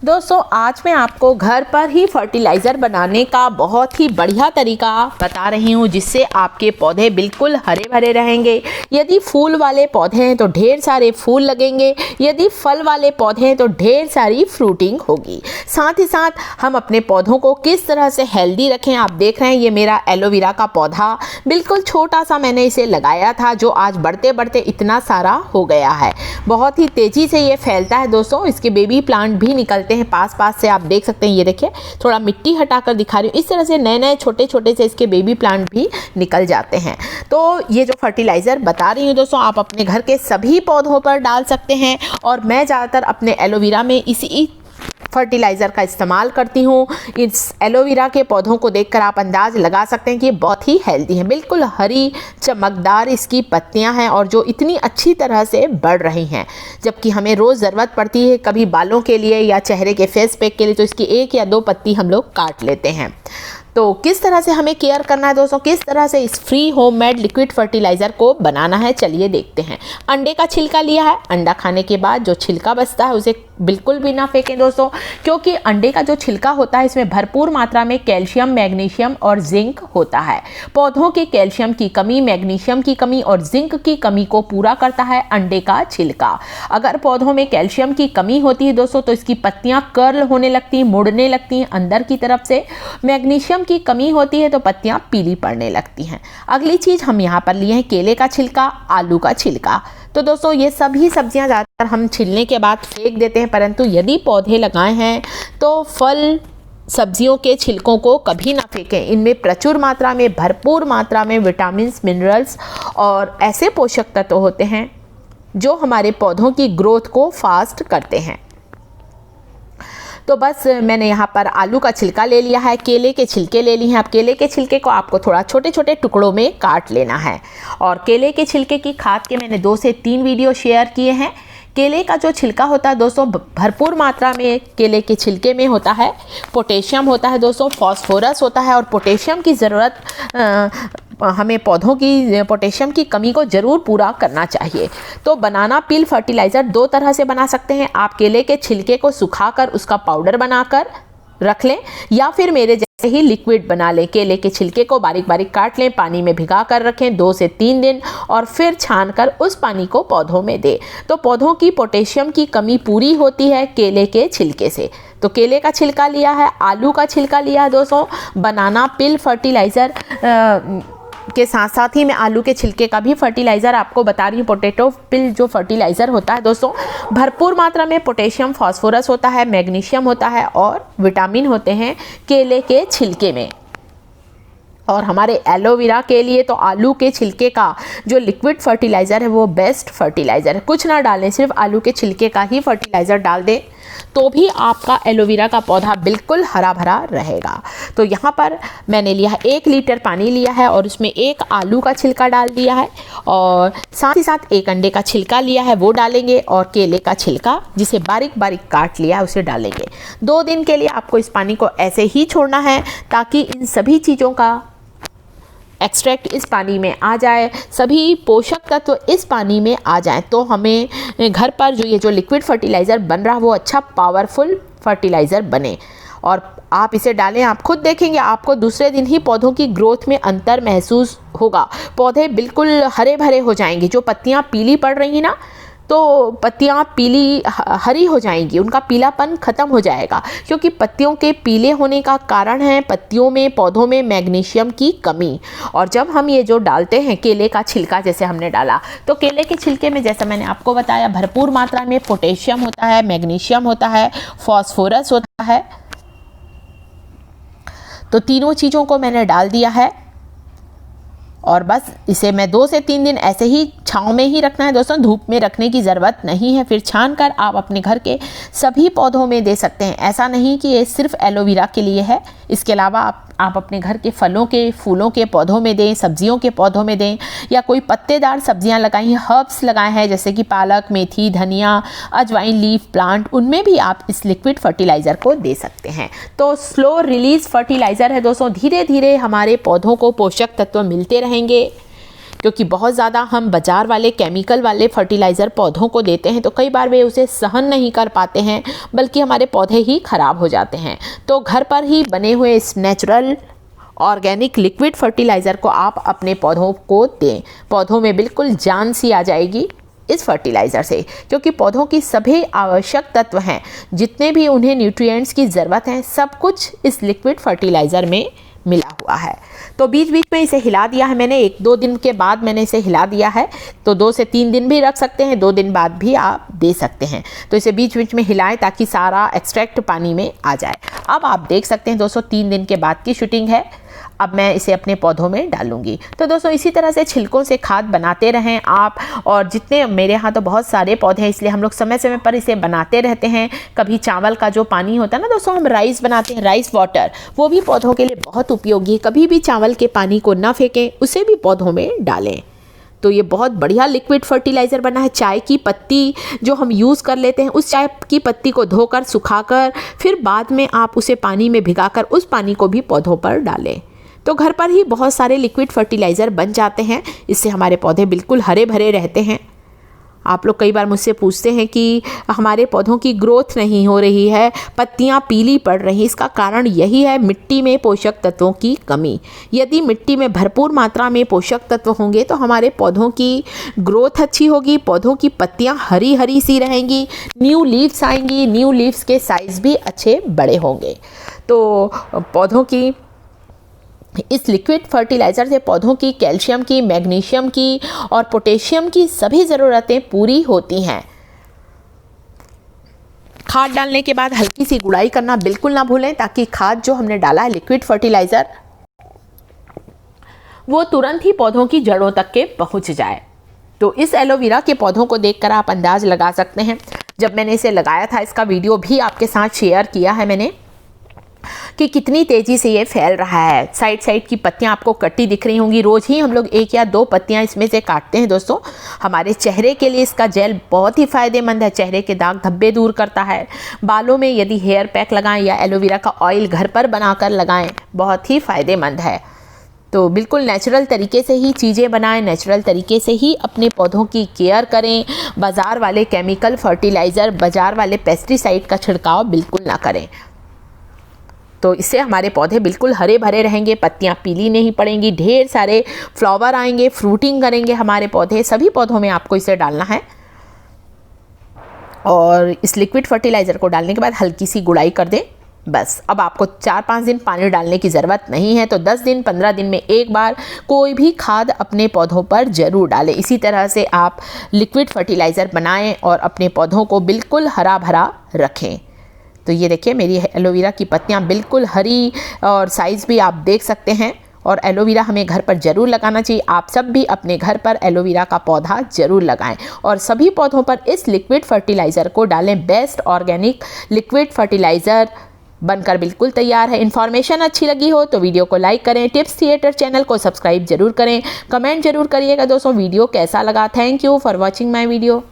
दोस्तों आज मैं आपको घर पर ही फर्टिलाइज़र बनाने का बहुत ही बढ़िया तरीका बता रही हूँ, जिससे आपके पौधे बिल्कुल हरे भरे रहेंगे। यदि फूल वाले पौधे हैं तो ढेर सारे फूल लगेंगे, यदि फल वाले पौधे हैं तो ढेर सारी फ्रूटिंग होगी। साथ ही साथ हम अपने पौधों को किस तरह से हेल्दी रखें। आप देख रहे हैं ये मेरा एलोवेरा का पौधा बिल्कुल छोटा सा मैंने इसे लगाया था, जो आज बढ़ते बढ़ते इतना सारा हो गया है। बहुत ही तेज़ी से ये फैलता है दोस्तों। इसके बेबी प्लांट भी निकलते हैं पास से, आप देख सकते हैं। ये देखिए, थोड़ा मिट्टी हटाकर दिखा रही हूँ। इस तरह से नए नए छोटे छोटे से इसके बेबी प्लांट भी निकल जाते हैं। तो ये जो फर्टिलाइज़र बता रही हूँ दोस्तों, आप अपने घर के सभी पौधों पर डाल सकते हैं। और मैं ज़्यादातर अपने एलोवेरा में इसी फर्टिलाइज़र का इस्तेमाल करती हूँ। इस एलोवेरा के पौधों को देखकर आप अंदाज़ लगा सकते हैं कि ये बहुत ही हेल्दी हैं। बिल्कुल हरी चमकदार इसकी पत्तियाँ हैं और जो इतनी अच्छी तरह से बढ़ रही हैं। जबकि हमें रोज़ ज़रूरत पड़ती है कभी बालों के लिए या चेहरे के फेस पैक के लिए, तो इसकी 1 या 2 पत्ती हम लोग काट लेते हैं। तो किस तरह से हमें केयर करना है दोस्तों, किस तरह से इस फ्री होममेड लिक्विड फर्टिलाइज़र को बनाना है, चलिए देखते हैं। अंडे का छिलका लिया है। अंडा खाने के बाद जो छिलका बचता है उसे बिल्कुल भी ना फेंकें दोस्तों, क्योंकि अंडे का जो छिलका होता है इसमें भरपूर मात्रा में कैल्शियम, मैग्नीशियम और जिंक होता है। पौधों के कैल्शियम की कमी, मैग्नीशियम की कमी और जिंक की कमी को पूरा करता है अंडे का छिलका। अगर पौधों में कैल्शियम की कमी होती है दोस्तों तो इसकी पत्तियां कर्ल होने लगती हैं, मुड़ने लगती हैं अंदर की तरफ से। मैग्नीशियम की कमी होती है तो पत्तियां पीली पड़ने लगती हैं। अगली चीज़ हम यहाँ पर लिए हैं केले का छिलका, आलू का छिलका। तो दोस्तों ये सभी सब्जियां ज़्यादातर हम छिलने के बाद फेंक देते हैं, परंतु यदि पौधे लगाए हैं तो फल सब्जियों के छिलकों को कभी ना फेंकें। इनमें प्रचुर मात्रा में, भरपूर मात्रा में विटामिन्स, मिनरल्स और ऐसे पोषक तत्व होते हैं जो हमारे पौधों की ग्रोथ को फास्ट करते हैं। तो बस मैंने यहाँ पर आलू का छिलका ले लिया है, केले के छिलके ले लिए हैं। अब केले के छिलके को आपको थोड़ा छोटे छोटे टुकड़ों में काट लेना है। और केले के छिलके की खाद के मैंने 2 से 3 वीडियो शेयर किए हैं। केले का जो छिलका होता है दोस्तों, भरपूर मात्रा में केले के छिलके में होता है पोटेशियम होता है दोस्तों, फॉस्फोरस होता है। और पोटेशियम की ज़रूरत हमें पौधों की पोटेशियम की कमी को ज़रूर पूरा करना चाहिए। तो बनाना पील फर्टिलाइज़र 2 तरह से बना सकते हैं। आप केले के छिलके को सुखाकर उसका पाउडर बनाकर रख लें, या फिर मेरे जैसे ही लिक्विड बना लें। केले के छिलके को बारीक बारीक काट लें, पानी में भिगा कर रखें 2 से 3 दिन और फिर छान कर उस पानी को पौधों में दें। तो पौधों की पोटेशियम की कमी पूरी होती है केले के छिलके से। तो केले का छिलका लिया है, आलू का छिलका लिया है दोस्तों। बनाना पिल फर्टिलाइज़र के साथ साथ ही मैं आलू के छिलके का भी फर्टिलाइज़र आपको बता रही हूँ। पोटैटो पिल जो फर्टिलाइज़र होता है दोस्तों, भरपूर मात्रा में पोटेशियम, फॉस्फोरस होता है, मैग्नीशियम होता है और विटामिन होते हैं केले के छिलके में। और हमारे एलोवेरा के लिए तो आलू के छिलके का जो लिक्विड फर्टिलाइज़र है वो बेस्ट फर्टिलाइज़र है। कुछ ना डालें, सिर्फ आलू के छिलके का ही फर्टिलाइज़र डाल दें तो भी आपका एलोवेरा का पौधा बिल्कुल हरा भरा रहेगा। तो यहाँ पर मैंने लिया है 1 लीटर पानी लिया है और उसमें 1 आलू का छिलका डाल दिया है और साथ ही साथ 1 अंडे का छिलका लिया है वो डालेंगे और केले का छिलका जिसे बारीक बारीक काट लिया है उसे डालेंगे। 2 दिन के लिए आपको इस पानी को ऐसे ही छोड़ना है ताकि इन सभी चीज़ों का एक्सट्रैक्ट इस पानी में आ जाए, सभी पोषक तत्व इस पानी में आ जाएं। तो हमें घर पर जो ये जो लिक्विड फर्टिलाइज़र बन रहा है वो अच्छा पावरफुल फर्टिलाइज़र बने। और आप इसे डालें, आप खुद देखेंगे आपको दूसरे दिन ही पौधों की ग्रोथ में अंतर महसूस होगा। पौधे बिल्कुल हरे भरे हो जाएंगे। जो पत्तियाँ पीली पड़ रही ना, तो पत्तियाँ पीली हरी हो जाएंगी, उनका पीलापन ख़त्म हो जाएगा। क्योंकि पत्तियों के पीले होने का कारण है पत्तियों में, पौधों में मैग्नीशियम की कमी। और जब हम ये जो डालते हैं केले का छिलका जैसे हमने डाला, तो केले के छिलके में जैसा मैंने आपको बताया भरपूर मात्रा में पोटेशियम होता है, मैग्नीशियम होता है, फॉस्फोरस होता है। तो तीनों चीज़ों को मैंने डाल दिया है और बस इसे मैं 2 से 3 दिन ऐसे ही छाँव में ही रखना है दोस्तों, धूप में रखने की ज़रूरत नहीं है। फिर छान कर आप अपने घर के सभी पौधों में दे सकते हैं। ऐसा नहीं कि ये सिर्फ एलोवेरा के लिए है, इसके अलावा आप अपने घर के फलों के, फूलों के पौधों में दें, सब्जियों के पौधों में दें, या कोई पत्तेदार सब्जियां लगाई हैं, हर्ब्स लगाए हैं जैसे कि पालक, मेथी, धनिया, अजवाइन, लीफ प्लांट, उनमें भी आप इस लिक्विड फर्टिलाइज़र को दे सकते हैं। तो स्लो रिलीज फर्टिलाइज़र है दोस्तों, धीरे धीरे हमारे पौधों को पोषक तत्व मिलते रहेंगे। क्योंकि बहुत ज़्यादा हम बाज़ार वाले केमिकल वाले फर्टिलाइज़र पौधों को देते हैं तो कई बार वे उसे सहन नहीं कर पाते हैं, बल्कि हमारे पौधे ही ख़राब हो जाते हैं। तो घर पर ही बने हुए इस नेचुरल ऑर्गेनिक लिक्विड फर्टिलाइज़र को आप अपने पौधों को दें। पौधों में बिल्कुल जान सी आ जाएगी इस फर्टिलाइज़र से, क्योंकि पौधों की सभी आवश्यक तत्व हैं, जितने भी उन्हें न्यूट्रिएंट्स की ज़रूरत है, सब कुछ इस लिक्विड फर्टिलाइज़र में मिला हुआ है। तो बीच बीच में इसे हिला दिया है मैंने, 1-2 दिन के बाद मैंने इसे हिला दिया है। तो 2 से 3 दिन भी रख सकते हैं, 2 दिन बाद भी आप दे सकते हैं। तो इसे बीच बीच में हिलाएं ताकि सारा एक्सट्रैक्ट पानी में आ जाए। अब आप देख सकते हैं दोस्तों 3 दिन के बाद की शूटिंग है। अब मैं इसे अपने पौधों में डालूंगी। तो दोस्तों इसी तरह से छिलकों से खाद बनाते रहें आप, और जितने मेरे यहाँ तो बहुत सारे पौधे हैं इसलिए हम लोग समय समय पर इसे बनाते रहते हैं। कभी चावल का जो पानी होता है ना दोस्तों, हम राइस बनाते हैं, राइस वाटर, वो भी पौधों के लिए बहुत उपयोगी है। कभी भी चावल के पानी को ना फेंकें, उसे भी पौधों में डालें। तो ये बहुत बढ़िया लिक्विड फर्टिलाइज़र बना है। चाय की पत्ती जो हम यूज़ कर लेते हैं, उस चाय की पत्ती को धोकर सुखाकर फिर बाद में आप उसे पानी में भिगाकर उस पानी को भी पौधों पर डालें। तो घर पर ही बहुत सारे लिक्विड फर्टिलाइज़र बन जाते हैं। इससे हमारे पौधे बिल्कुल हरे भरे रहते हैं। आप लोग कई बार मुझसे पूछते हैं कि हमारे पौधों की ग्रोथ नहीं हो रही है, पत्तियां पीली पड़ रही, इसका कारण यही है मिट्टी में पोषक तत्वों की कमी। यदि मिट्टी में भरपूर मात्रा में पोषक तत्व होंगे तो हमारे पौधों की ग्रोथ अच्छी होगी, पौधों की पत्तियां हरी हरी सी रहेंगी, न्यू लीव्स आएंगी, न्यू लीव्स के साइज़ भी अच्छे बड़े होंगे। तो पौधों की इस लिक्विड फर्टिलाइज़र से पौधों की कैल्शियम की, मैग्नीशियम की और पोटेशियम की सभी ज़रूरतें पूरी होती हैं। खाद डालने के बाद हल्की सी गुड़ाई करना बिल्कुल ना भूलें, ताकि खाद जो हमने डाला है लिक्विड फर्टिलाइज़र वो तुरंत ही पौधों की जड़ों तक के पहुंच जाए। तो इस एलोवेरा के पौधों को देखकर आप अंदाज लगा सकते हैं, जब मैंने इसे लगाया था इसका वीडियो भी आपके साथ शेयर किया है मैंने, कि कितनी तेज़ी से ये फैल रहा है। साइड साइड की पत्तियां आपको कटी दिख रही होंगी। रोज़ ही हम लोग 1 या 2 पत्तियां इसमें से काटते हैं दोस्तों। हमारे चेहरे के लिए इसका जेल बहुत ही फ़ायदेमंद है, चेहरे के दाग धब्बे दूर करता है। बालों में यदि हेयर पैक लगाएं या एलोवेरा का ऑयल घर पर बनाकर लगाएं, बहुत ही फ़ायदेमंद है। तो बिल्कुल नेचुरल तरीके से ही चीज़ें बनाएं, नेचुरल तरीके से ही अपने पौधों की केयर करें। बाज़ार वाले केमिकल फर्टिलाइज़र, बाज़ार वाले पेस्टिसाइड का छिड़काव बिल्कुल ना करें। तो इससे हमारे पौधे बिल्कुल हरे भरे रहेंगे, पत्तियां पीली नहीं पड़ेंगी, ढेर सारे फ्लावर आएंगे, फ्रूटिंग करेंगे हमारे पौधे। सभी पौधों में आपको इसे डालना है। और इस लिक्विड फर्टिलाइज़र को डालने के बाद हल्की सी गुड़ाई कर दें, बस। अब आपको 4-5 दिन पानी डालने की ज़रूरत नहीं है। तो 10 दिन 15 दिन में एक बार कोई भी खाद अपने पौधों पर ज़रूर डालें। इसी तरह से आप लिक्विड फर्टिलाइज़र बनाएं और अपने पौधों को बिल्कुल हरा भरा रखें। तो ये देखिए मेरी एलोवेरा की पत्तियां बिल्कुल हरी, और साइज़ भी आप देख सकते हैं। और एलोवेरा हमें घर पर ज़रूर लगाना चाहिए। आप सब भी अपने घर पर एलोवेरा का पौधा ज़रूर लगाएं और सभी पौधों पर इस लिक्विड फर्टिलाइज़र को डालें। बेस्ट ऑर्गेनिक लिक्विड फर्टिलाइज़र बनकर बिल्कुल तैयार है। इन्फॉर्मेशन अच्छी लगी हो तो वीडियो को लाइक करें, टिप्स थिएटर चैनल को सब्सक्राइब जरूर करें, कमेंट जरूर करिएगा दोस्तों वीडियो कैसा लगा। Thank you for watching my video.